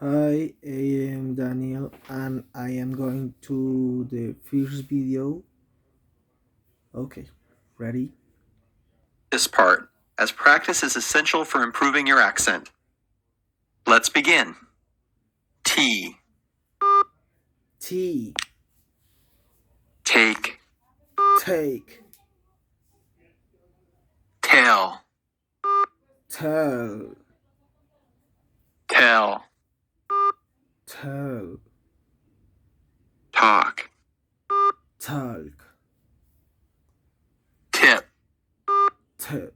Hi, I am Daniel and I am going to the first video. Okay, ready? This part, as practice is essential for improving your accent. Let's begin. Tea, Tea, take, take, tell, tell, tell, tell, talk, talk, tip, tip,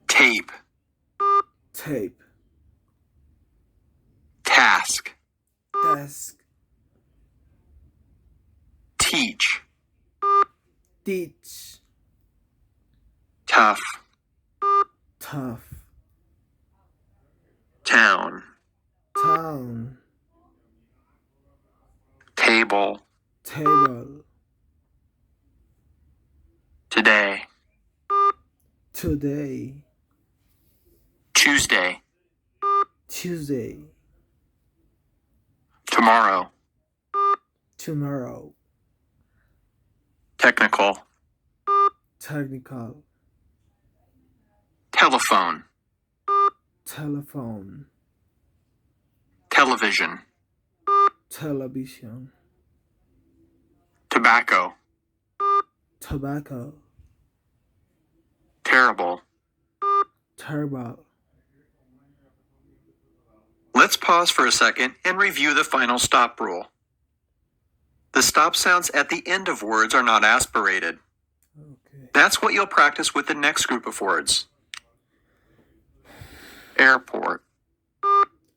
tape, tape, task, desk, teach, teach, tough, tough, town, town, table, table, today, today, Tuesday, Tuesday, tomorrow, tomorrow, technical, technical, telephone, telephone, television, television, tobacco, tobacco, terrible. terrible. Let's pause for a second and review the final stop rule. The stop sounds at the end of words are not aspirated. Okay. That's what you'll practice with the next group of words. Airport,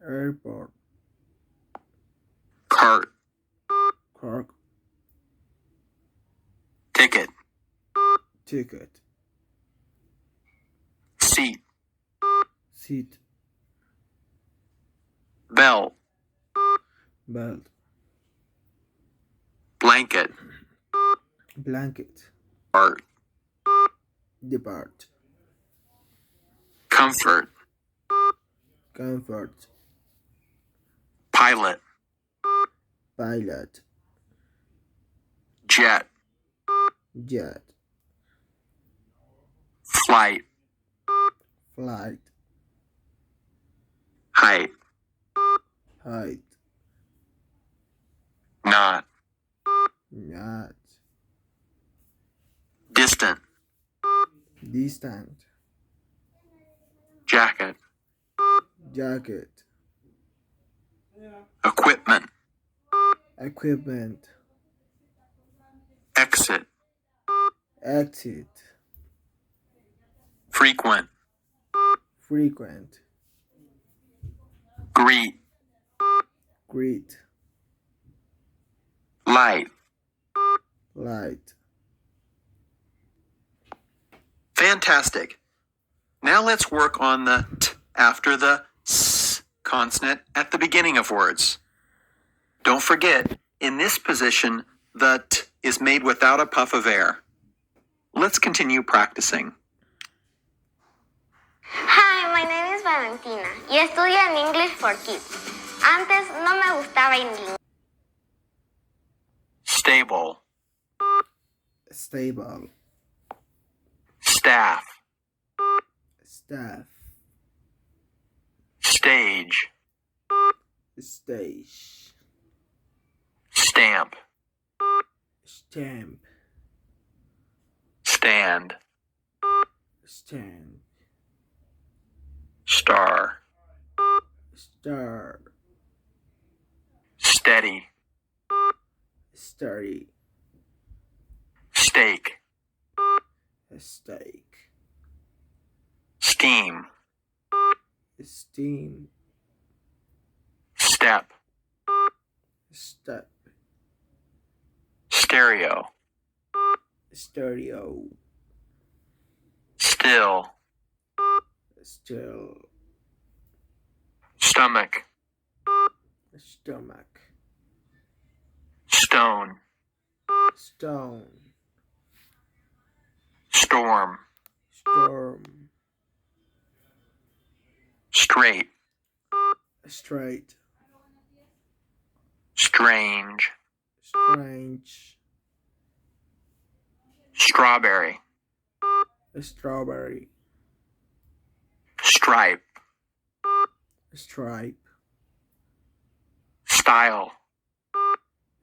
Airport, cart, park, ticket, ticket, seat, seat, belt, belt, blanket, blanket, art, depart, comfort, comfort, pilot, pilot, jet, jet, flight, flight, height, height, not, not, distant, distant, jacket, jacket, equipment, equipment, exit, exit, frequent, frequent, greet, greet, light. light. Fantastic. Now let's work on the t after the s consonant at the beginning of words. Don't forget, in this position, the t is made without a puff of air. Let's continue practicing. Hi, my name is Valentina y estudio en English for Kids. Antes no me gustaba inglés. Stable, Stable, staff, staff, stage, stage, stamp, stamp, stand, stand, star, star, steady, study, steak, steak, steam, steam, step, step, stereo, stereo, still, still, stomach, stomach, stone, stone, storm, straight, straight, strange, strange, strawberry, strawberry, stripe, stripe, style.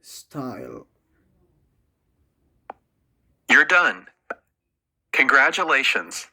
style. You're done. Congratulations.